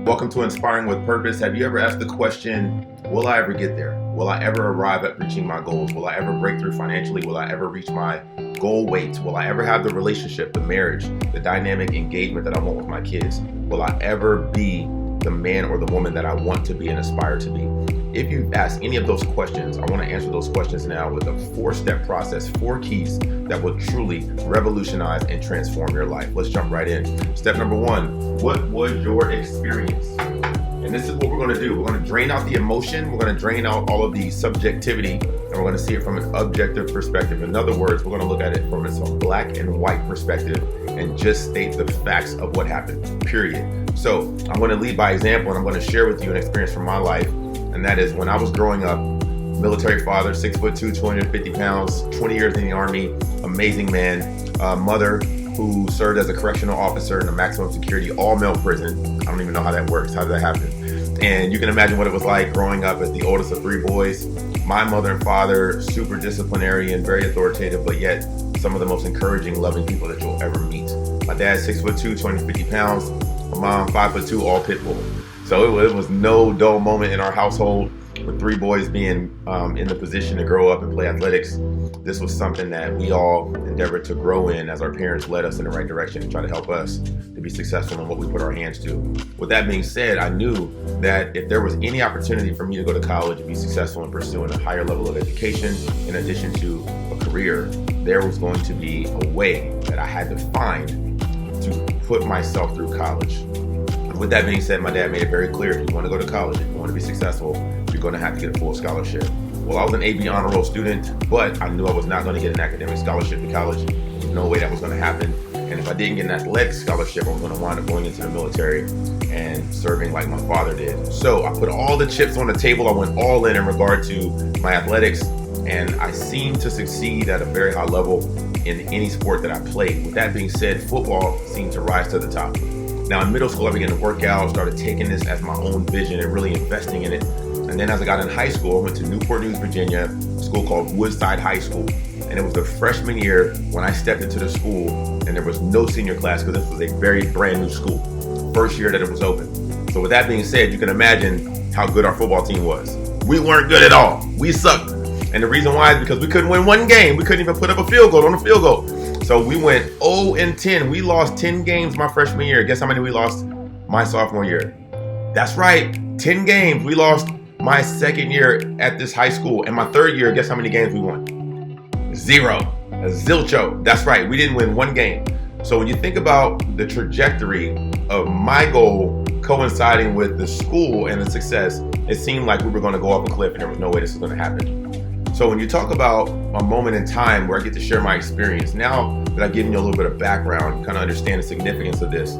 Welcome to Inspiring with Purpose. Have you ever asked the question, will I ever get there? Will I ever arrive at reaching my goals? Will I ever break through financially? Will I ever reach my goal weight? Will I ever have the relationship, the marriage, the dynamic engagement that I want with my kids? Will I ever be the man or the woman that I want to be and aspire to be? If you've asked any of those questions, I want to answer those questions now with a 4-step process, 4 keys that will truly revolutionize and transform your life. Let's jump right in. Step number 1, what was your experience? And this is what we're going to do. We're going to drain out the emotion. We're going to drain out all of the subjectivity, and we're going to see it from an objective perspective. In other words, we're going to look at it from a black and white perspective and just state the facts of what happened, period. So I'm going to lead by example, and I'm going to share with you an experience from my life. And that is when I was growing up, military father, 6'2", 250 pounds, 20 years in the Army, amazing man, mother who served as a correctional officer in a maximum security all-male prison. I don't even know how that works. How did that happen? And you can imagine what it was like growing up as the oldest of 3 boys. My mother and father, super disciplinarian, very authoritative, but yet some of the most encouraging, loving people that you'll ever meet. My dad, 6'2", 250 pounds. My mom, 5'2", all pit bull. So it was no dull moment in our household with 3 boys being in the position to grow up and play athletics. This was something that we all endeavored to grow in as our parents led us in the right direction and try to help us to be successful in what we put our hands to. With that being said, I knew that if there was any opportunity for me to go to college and be successful in pursuing a higher level of education, in addition to a career, there was going to be a way that I had to find to put myself through college. With that being said, my dad made it very clear, if you want to go to college, if you want to be successful, you're going to have to get a full scholarship. Well, I was an AB honor roll student, but I knew I was not going to get an academic scholarship to college. There was no way that was going to happen. And if I didn't get an athletic scholarship, I was going to wind up going into the military and serving like my father did. So I put all the chips on the table. I went all in regard to my athletics, and I seemed to succeed at a very high level in any sport that I played. With that being said, football seemed to rise to the top. Now in middle school, I began to work out, started taking this as my own vision and really investing in it. And then as I got in high school, I went to Newport News, Virginia, a school called Woodside High School. And it was the freshman year when I stepped into the school, and there was no senior class because this was a very brand new school. First year that it was open. So with that being said, you can imagine how good our football team was. We weren't good at all. We sucked. And the reason why is because we couldn't win one game. We couldn't even put up a field goal on a field goal. So we went 0-10. We lost 10 games my freshman year. Guess how many we lost my sophomore year? That's right, 10 games. We lost my second year at this high school. And my third year, guess how many games we won? 0. A zilcho. That's right, we didn't win one game. So when you think about the trajectory of my goal coinciding with the school and the success, it seemed like we were going to go off a cliff and there was no way this was going to happen. So when you talk about a moment in time where I get to share my experience, now that I've given you a little bit of background, you kind of understand the significance of this.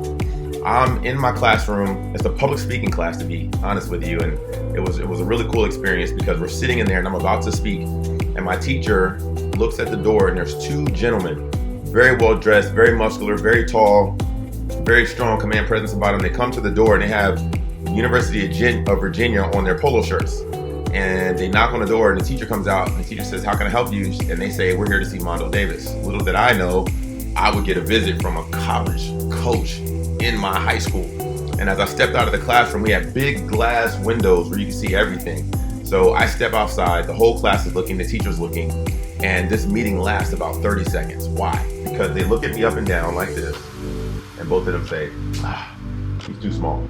I'm in my classroom. It's a public speaking class, to be honest with you, and it was a really cool experience because we're sitting in there and I'm about to speak, and my teacher looks at the door and there's 2 gentlemen, very well dressed, very muscular, very tall, very strong command presence about them. They come to the door and they have University of Virginia on their polo shirts. And they knock on the door and the teacher comes out and the teacher says, "How can I help you?" And they say, "We're here to see Mondo Davis." Little did I know, I would get a visit from a college coach in my high school. And as I stepped out of the classroom, we had big glass windows where you can see everything. So I step outside, the whole class is looking, the teacher's looking, and this meeting lasts about 30 seconds. Why? Because they look at me up and down like this, and both of them say, "He's too small."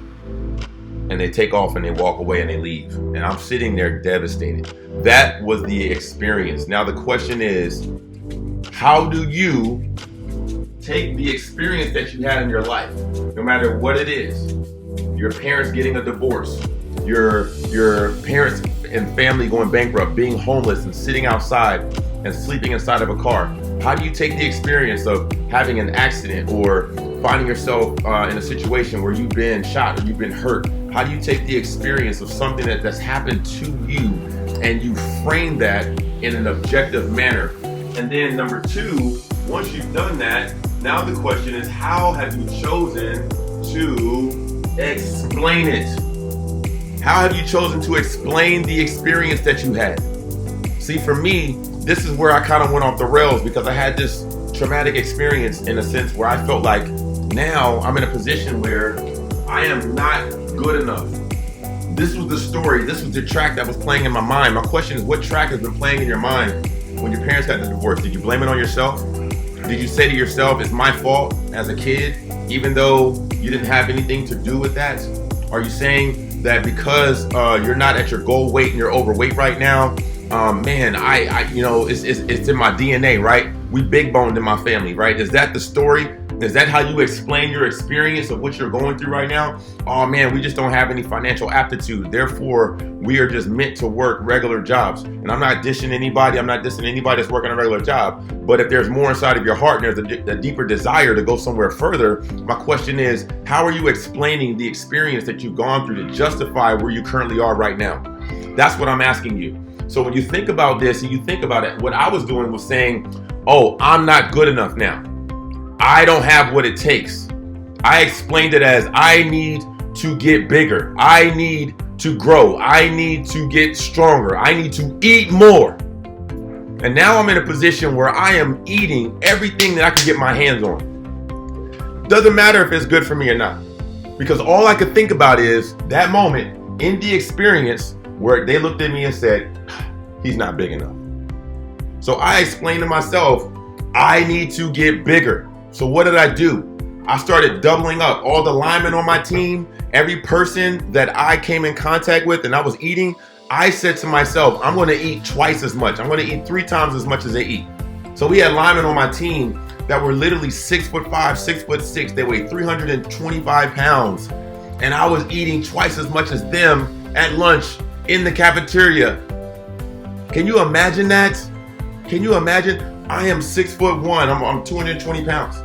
And they take off and they walk away and they leave. And I'm sitting there devastated. That was the experience. Now the question is, how do you take the experience that you had in your life, no matter what it is, your parents getting a divorce, your parents and family going bankrupt, being homeless and sitting outside and sleeping inside of a car. How do you take the experience of having an accident or finding yourself in a situation where you've been shot or you've been hurt? How do you take the experience of something that's happened to you and you frame that in an objective manner? And then number 2, once you've done that, now the question is, how have you chosen to explain it? How have you chosen to explain the experience that you had? See, for me, this is where I kind of went off the rails because I had this traumatic experience in a sense where I felt like now I'm in a position where I am not good enough. This was the story. This was the track that was playing in my mind. My question is, what track has been playing in your mind when your parents got the divorce? Did you blame it on yourself? Did you say to yourself, it's my fault as a kid, even though you didn't have anything to do with that? Are you saying that because you're not at your goal weight and you're overweight right now, man, it's in my DNA, right? We big boned in my family, right? Is that the story? Is that how you explain your experience of what you're going through right now? Oh man, we just don't have any financial aptitude. Therefore, we are just meant to work regular jobs. And I'm not dissing anybody. I'm not dissing anybody that's working a regular job. But if there's more inside of your heart and there's a deeper desire to go somewhere further, my question is, how are you explaining the experience that you've gone through to justify where you currently are right now? That's what I'm asking you. So when you think about this and you think about it, what I was doing was saying, oh, I'm not good enough now. I don't have what it takes. I explained it as I need to get bigger. I need to grow. I need to get stronger. I need to eat more. And now I'm in a position where I am eating everything that I can get my hands on. Doesn't matter if it's good for me or not. Because all I could think about is that moment in the experience where they looked at me and said, he's not big enough. So I explained to myself, I need to get bigger. So what did I do? I started doubling up all the linemen on my team, every person that I came in contact with and I was eating. I said to myself, I'm going to eat twice as much. I'm going to eat 3 times as much as they eat. So we had linemen on my team that were literally 6'5", 6'6". They weighed 325 pounds. And I was eating twice as much as them at lunch in the cafeteria. Can you imagine that? Can you imagine? I am 6'1". I'm 220 pounds.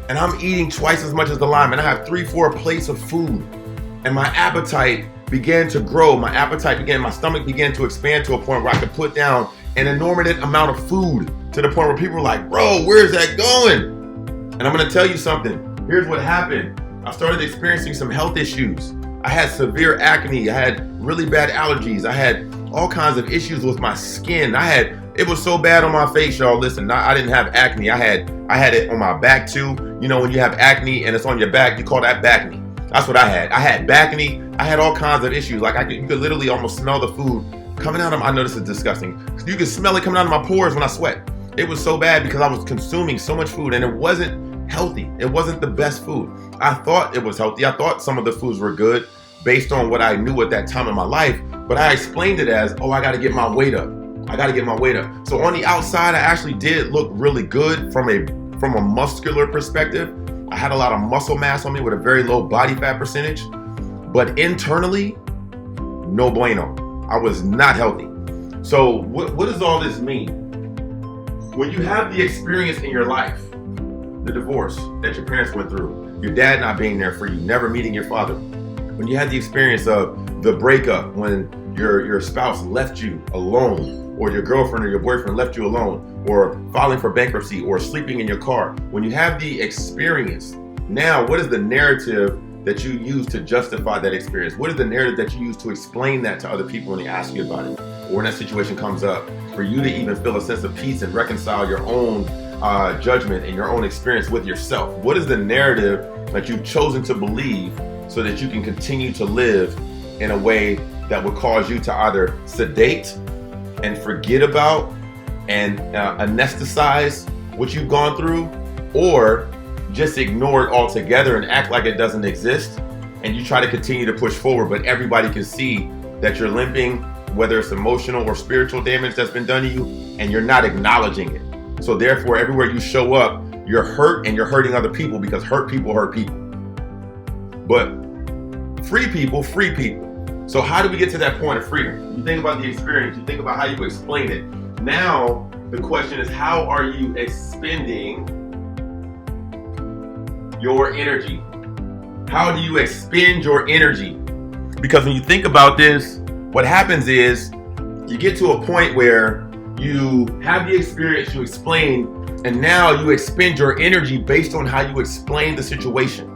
And I'm eating twice as much as the lineman. I have 3-4 plates of food. And my appetite began to grow. My stomach began to expand to a point where I could put down an inordinate amount of food to the point where people were like, bro, where's that going? And I'm gonna tell you something. Here's what happened. I started experiencing some health issues. I had severe acne. I had really bad allergies. I had all kinds of issues with my skin. It was so bad on my face, y'all. Listen, I didn't have acne. I had it on my back too. You know, when you have acne and it's on your back, you call that backne. That's what I had. I had backne. I had all kinds of issues. Like you could literally almost smell the food coming out of I know this is disgusting. You could smell it coming out of my pores when I sweat. It was so bad because I was consuming so much food and it wasn't healthy. It wasn't the best food. I thought it was healthy. I thought some of the foods were good based on what I knew at that time in my life. But I explained it as, oh, I got to get my weight up. I got to get my weight up. So on the outside, I actually did look really good from a muscular perspective. I had a lot of muscle mass on me with a very low body fat percentage. But internally, no bueno. I was not healthy. So what does all this mean? When you have the experience in your life, the divorce that your parents went through, your dad not being there for you, never meeting your father, when you had the experience of the breakup, when your spouse left you alone, or your girlfriend or your boyfriend left you alone, or filing for bankruptcy, or sleeping in your car. When you have the experience, now what is the narrative that you use to justify that experience? What is the narrative that you use to explain that to other people when they ask you about it? Or when that situation comes up, for you to even feel a sense of peace and reconcile your own judgment and your own experience with yourself? What is the narrative that you've chosen to believe so that you can continue to live in a way that would cause you to either sedate and forget about and anesthetize what you've gone through, or just ignore it altogether and act like it doesn't exist, and you try to continue to push forward, but everybody can see that you're limping, whether it's emotional or spiritual damage that's been done to you, and you're not acknowledging it. So therefore, everywhere you show up, you're hurt and you're hurting other people, because hurt people hurt people. But free people. So how do we get to that point of freedom? You think about the experience, you think about how you explain it. Now, the question is, how are you expending your energy? How do you expend your energy? Because when you think about this, what happens is you get to a point where you have the experience, you explain, and now you expend your energy based on how you explain the situation.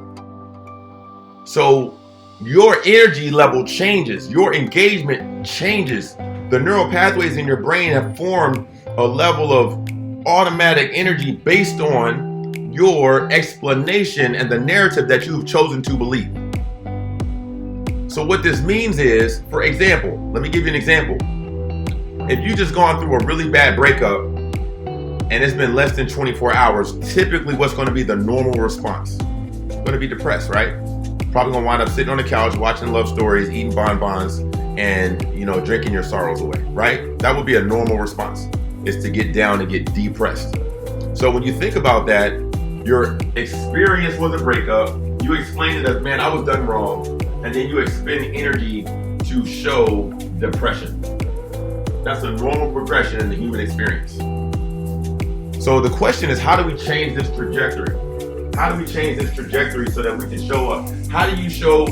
So your energy level changes, your engagement changes. The neural pathways in your brain have formed a level of automatic energy based on your explanation and the narrative that you've chosen to believe. So what this means is, for example, let me give you an example. If you just gone through a really bad breakup and it's been less than 24 hours, typically what's going to be the normal response? Going to be depressed, right? Probably going to wind up sitting on the couch watching love stories, eating bonbons, and drinking your sorrows away, right? That would be a normal response, is to get down and get depressed. So when you think about that, your experience was a breakup. You explained it as, man, I was done wrong. And then you expend energy to show depression. That's a normal progression in the human experience. So the question is, how do we change this trajectory? How do we change this trajectory so that we can show up? How do you show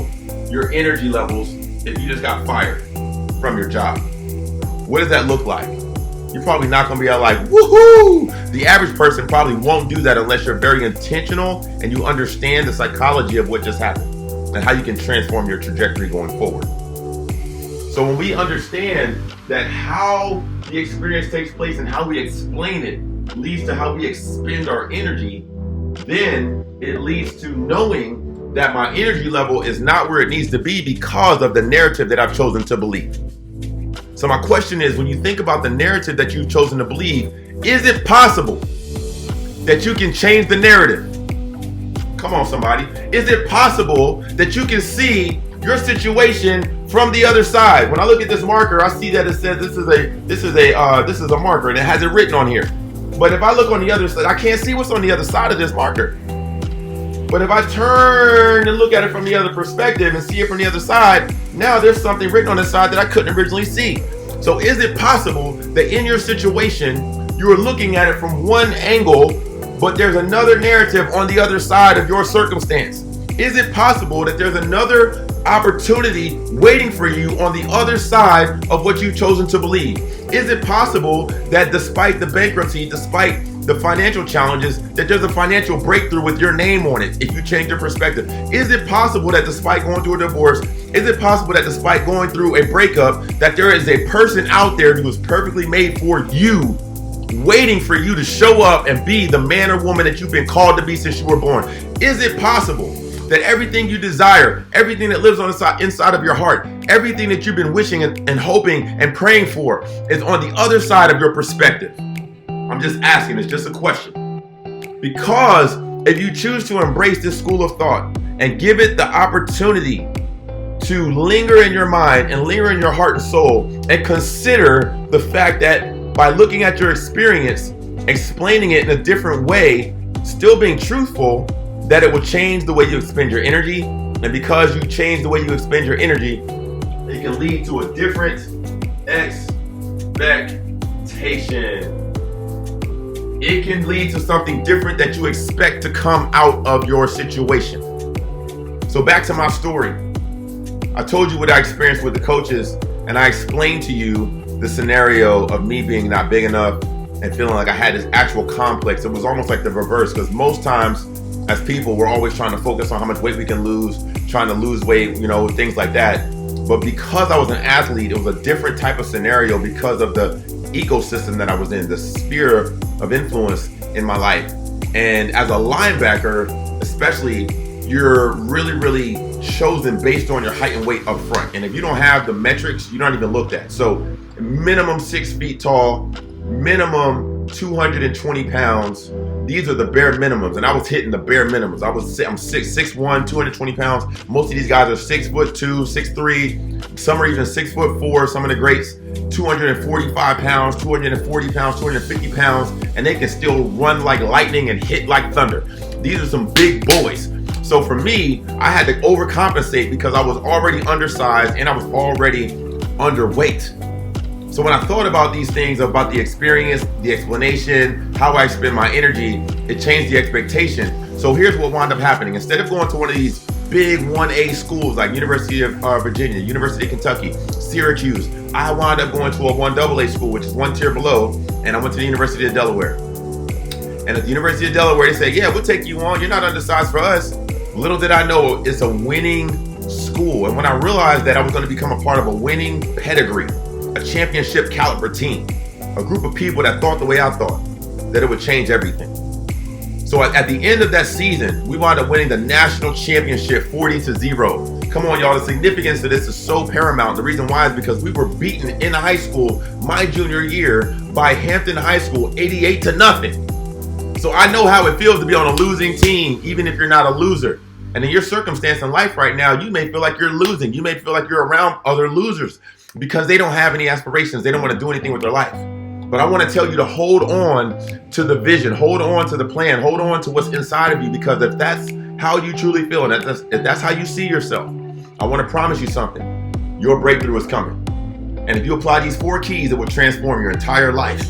your energy levels if you just got fired from your job? What does that look like? You're probably not going to be out like, woohoo! The average person probably won't do that unless you're very intentional and you understand the psychology of what just happened and how you can transform your trajectory going forward. So when we understand that how the experience takes place and how we explain it leads to how we expend our energy, then it leads to knowing that my energy level is not where it needs to be because of the narrative that I've chosen to believe. So my question is, when you think about the narrative that you've chosen to believe, is it possible that you can change the narrative? Come on, somebody. Is it possible that you can see your situation from the other side? When I look at this marker, I see that it says this is a marker and it has it written on here. But if I look on the other side, I can't see what's on the other side of this marker. But if I turn and look at it from the other perspective and see it from the other side, now there's something written on the side that I couldn't originally see. So is it possible that in your situation, you're looking at it from one angle, but there's another narrative on the other side of your circumstance? Is it possible that there's another opportunity waiting for you on the other side of what you've chosen to believe? Is it possible that despite the bankruptcy, despite the financial challenges, that there's a financial breakthrough with your name on it if you change your perspective? Is it possible that despite going through a divorce, is it possible that despite going through a breakup, that there is a person out there who is perfectly made for you, waiting for you to show up and be the man or woman that you've been called to be since you were born? Is it possible that everything you desire, everything that lives on the inside of your heart, everything that you've been wishing and hoping and praying for is on the other side of your perspective? I'm just asking, it's just a question. Because if you choose to embrace this school of thought and give it the opportunity to linger in your mind and linger in your heart and soul, and consider the fact that by looking at your experience, explaining it in a different way, still being truthful, that it will change the way you expend your energy. And because you change the way you expend your energy, it can lead to a different expectation. It can lead to something different that you expect to come out of your situation. So back to my story. I told you what I experienced with the coaches, and I explained to you the scenario of me being not big enough and feeling like I had this actual complex. It was almost like the reverse, because most times as people, we're always trying to focus on how much weight we can lose, trying to lose weight, things like that. But because I was an athlete, it was a different type of scenario because of the ecosystem that I was in, the sphere of influence in my life. And as a linebacker, especially, you're really, really chosen based on your height and weight up front. And if you don't have the metrics, you're not even looked at. So minimum 6 feet tall, minimum 220 pounds. These are the bare minimums, and I was hitting the bare minimums. I'm 6'1", 220 pounds. Most of these guys are 6'2", 6'3". Some are even 6'4". Some of the greats, 245 pounds, 240 pounds, 250 pounds, and they can still run like lightning and hit like thunder. These are some big boys. So for me, I had to overcompensate because I was already undersized and I was already underweight. So when I thought about these things, about the experience, the explanation, how I spend my energy, it changed the expectation. So here's what wound up happening. Instead of going to one of these big 1A schools like University of Virginia, University of Kentucky, Syracuse, I wound up going to a 1AA school, which is one tier below, and I went to the University of Delaware. And at the University of Delaware, they said, yeah, we'll take you on. You're not undersized for us. Little did I know, it's a winning school. And when I realized that I was going to become a part of a winning pedigree, a championship caliber team, a group of people that thought the way I thought, that it would change everything. So at the end of that season, we wound up winning the national championship 40-0. Come on, y'all. The significance of this is so paramount. The reason why is because we were beaten in high school my junior year by Hampton High School, 88-0. So I know how it feels to be on a losing team, even if you're not a loser. And in your circumstance in life right now, you may feel like you're losing. You may feel like you're around other losers because they don't have any aspirations. They don't want to do anything with their life. But I want to tell you to hold on to the vision, hold on to the plan, hold on to what's inside of you, because if that's how you truly feel and if that's how you see yourself, I want to promise you something. Your breakthrough is coming. And if you apply these 4 keys, it will transform your entire life.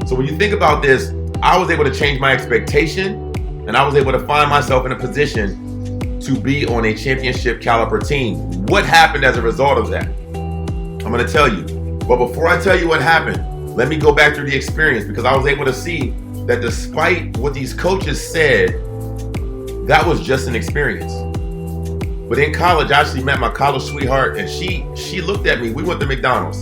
So when you think about this, I was able to change my expectation, and I was able to find myself in a position to be on a championship caliber team. What happened as a result of that? I'm going to tell you. But before I tell you what happened, let me go back through the experience, because I was able to see that despite what these coaches said, that was just an experience. But in college, I actually met my college sweetheart, and she looked at me. We went to McDonald's,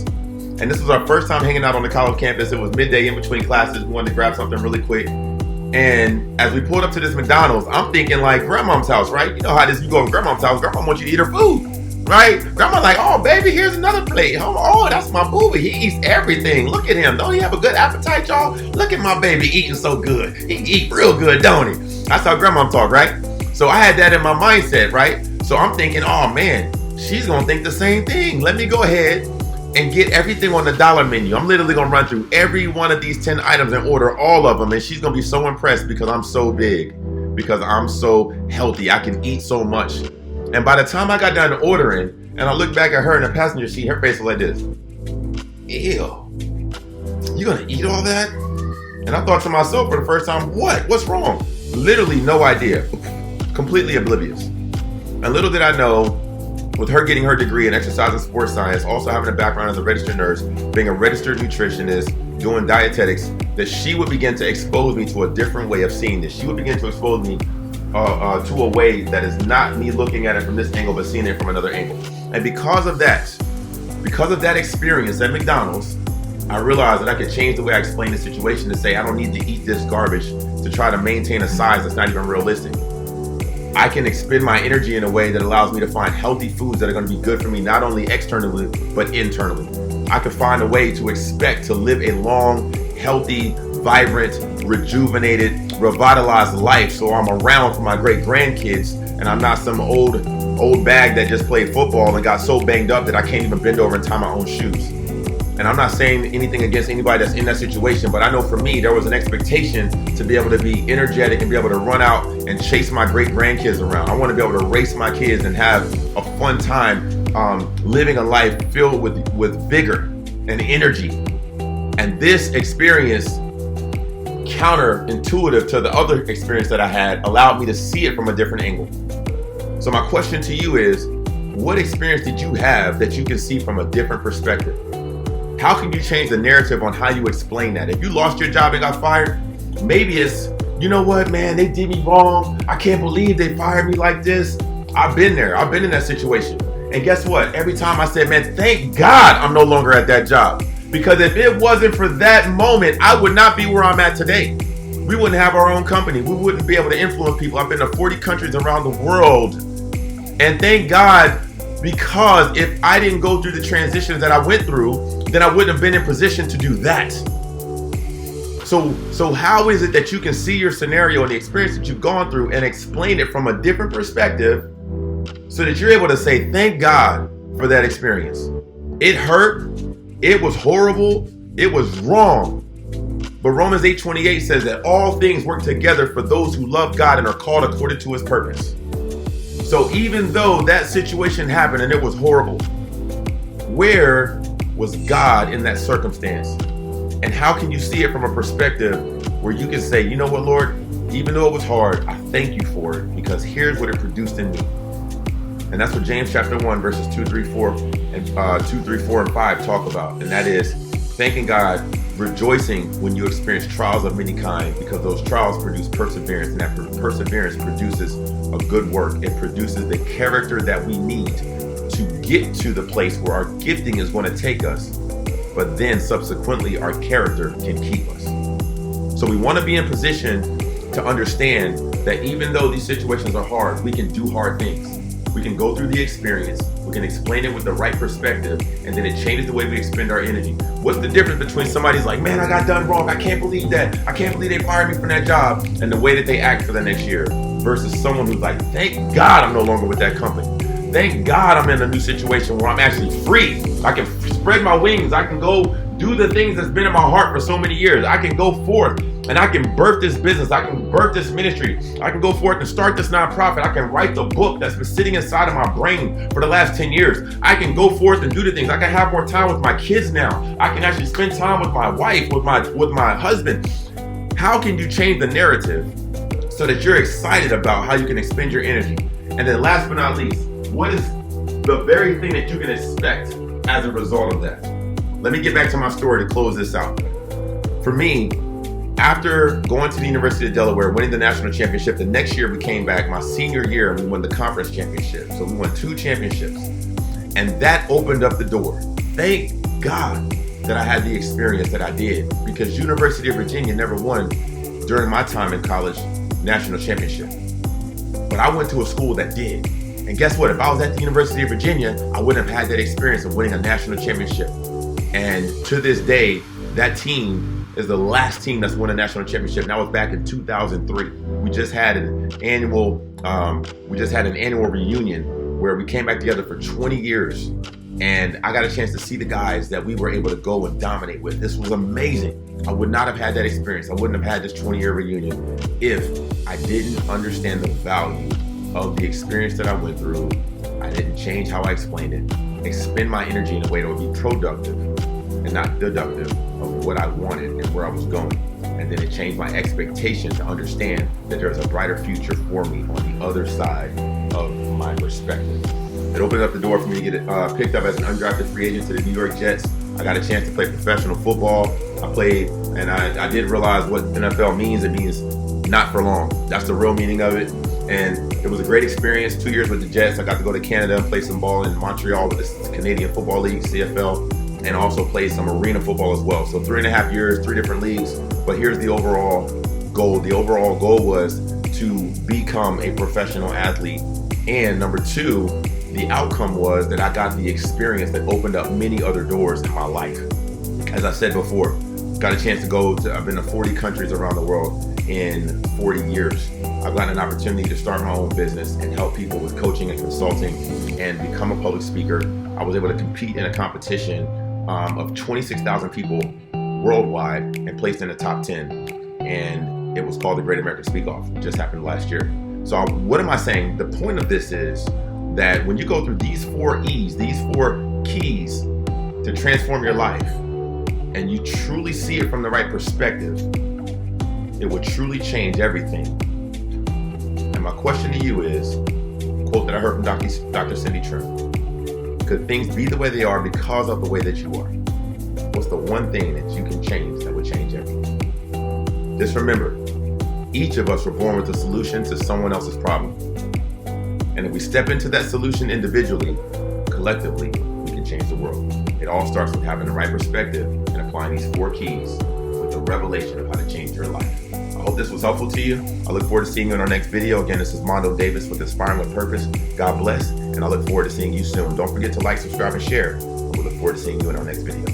and this was our first time hanging out on the college campus. It was midday in between classes. We wanted to grab something really quick. And as we pulled up to this McDonald's, I'm thinking like grandmom's house, right? You know how this, you go to grandmom's house, grandma wants you to eat her food. Right? Grandma like, oh, baby, here's another plate. Oh, that's my booby. He eats everything. Look at him. Don't he have a good appetite, y'all? Look at my baby eating so good. He eat real good, don't he? That's how grandma talk, right? So I had that in my mindset, right? So I'm thinking, oh, man, she's going to think the same thing. Let me go ahead and get everything on the dollar menu. I'm literally going to run through every one of these 10 items and order all of them. And she's going to be so impressed because I'm so big, because I'm so healthy. I can eat so much. And by the time I got done ordering, and I looked back at her in the passenger seat, her face was like this. Ew, you gonna eat all that? And I thought to myself for the first time, what's wrong? Literally no idea, completely oblivious. And little did I know, with her getting her degree in exercise and sports science, also having a background as a registered nurse, being a registered nutritionist, doing dietetics, that she would begin to expose me to a different way of seeing this. She would begin to expose me to a way that is not me looking at it from this angle, but seeing it from another angle. And because of that experience at McDonald's, I realized that I could change the way I explain the situation to say I don't need to eat this garbage to try to maintain a size that's not even realistic. I can expend my energy in a way that allows me to find healthy foods that are going to be good for me, not only externally, but internally. I could find a way to expect to live a long, healthy, vibrant, rejuvenated, revitalized life, so I'm around for my great grandkids and I'm not some old bag that just played football and got so banged up that I can't even bend over and tie my own shoes. And I'm not saying anything against anybody that's in that situation, but I know for me there was an expectation to be able to be energetic and be able to run out and chase my great grandkids around. I want to be able to race my kids and have a fun time living a life filled with vigor and energy. And this experience, counterintuitive to the other experience that I had, allowed me to see it from a different angle. So my question to you is, what experience did you have that you can see from a different perspective? How can you change the narrative on how you explain that? If you lost your job and got fired, maybe it's, you know what, man, they did me wrong. I can't believe they fired me like this. I've been there. I've been in that situation. And guess what? Every time I said, man, thank God I'm no longer at that job. Because if it wasn't for that moment, I would not be where I'm at today. We wouldn't have our own company. We wouldn't be able to influence people. I've been to 40 countries around the world. And thank God, because if I didn't go through the transitions that I went through, then I wouldn't have been in position to do that. So how is it that you can see your scenario and the experience that you've gone through and explain it from a different perspective so that you're able to say, thank God for that experience. It hurt. It was horrible. It was wrong. But Romans 8:28 says that all things work together for those who love God and are called according to his purpose. So even though that situation happened and it was horrible, where was God in that circumstance? And how can you see it from a perspective where you can say, you know what, Lord, even though it was hard, I thank you for it because here's what it produced in me. And that's what James chapter 1, verses 2, 3, 4, and 2, 3, 4, and 5 talk about. And that is thanking God, rejoicing when you experience trials of many kinds, because those trials produce perseverance, and that perseverance produces a good work. It produces the character that we need to get to the place where our gifting is going to take us, but then subsequently our character can keep us. So we want to be in position to understand that even though these situations are hard, we can do hard things. We can go through the experience, we can explain it with the right perspective, and then it changes the way we expend our energy. What's the difference between somebody's like, man, I got done wrong, I can't believe that, I can't believe they fired me from that job, and the way that they act for the next year, versus someone who's like, thank God I'm no longer with that company. Thank God I'm in a new situation where I'm actually free. I can spread my wings. I can go do the things that's been in my heart for so many years. I can go forth and I can birth this business. I can birth this ministry. I can go forth and start this nonprofit. I can write the book that's been sitting inside of my brain for the last 10 years. I can go forth and do the things. I can have more time with my kids now. I can actually spend time with my wife, with my husband. How can you change the narrative so that you're excited about how you can expend your energy? And then last but not least, what is the very thing that you can expect as a result of that? Let me get back to my story to close this out. For me, after going to the University of Delaware, winning the national championship, the next year we came back, my senior year, and we won the conference championship. So we won 2 championships. And that opened up the door. Thank God that I had the experience that I did, because University of Virginia never won during my time in college national championship. But I went to a school that did. And guess what? If I was at the University of Virginia, I wouldn't have had that experience of winning a national championship. And to this day, that team is the last team that's won a national championship. And that was back in 2003. We just had an annual reunion where we came back together for 20 years. And I got a chance to see the guys that we were able to go and dominate with. This was amazing. I would not have had that experience. I wouldn't have had this 20-year reunion if I didn't understand the value of the experience that I went through. I didn't change how I explained it. Expend my energy in a way that would be productive and not deductive of what I wanted and where I was going. And then it changed my expectation to understand that there's a brighter future for me on the other side of my perspective. It opened up the door for me to get picked up as an undrafted free agent to the New York Jets. I got a chance to play professional football. I played, and I did realize what NFL means. It means not for long. That's the real meaning of it. And it was a great experience. 2 years with the Jets. I got to go to Canada and play some ball in Montreal with the Canadian Football League, CFL, and also play some arena football as well. So 3.5 years, 3 different leagues. But here's the overall goal. The overall goal was to become a professional athlete. And number 2, the outcome was that I got the experience that opened up many other doors in my life. As I said before, got a chance to I've been to 40 countries around the world in 40 years. I've gotten an opportunity to start my own business and help people with coaching and consulting and become a public speaker. I was able to compete in a competition of 26,000 people worldwide and placed in the top 10. And it was called the Great American Speak Off. It just happened last year. So what am I saying? The point of this is that when you go through these 4 E's, these 4 keys to transform your life, and you truly see it from the right perspective, it will truly change everything. And my question to you is, a quote that I heard from Dr. Cindy Trim: could things be the way they are because of the way that you are? What's the one thing that you can change that would change everything? Just remember, each of us were born with a solution to someone else's problem. And if we step into that solution individually, collectively, we can change the world. It all starts with having the right perspective and applying these 4 keys with the revelation of how to change your life. I hope this was helpful to you. I look forward to seeing you in our next video. Again, this is Mondo Davis with Inspiring with Purpose. God bless, and I look forward to seeing you soon. Don't forget to like, subscribe, and share. And we look forward to seeing you in our next video.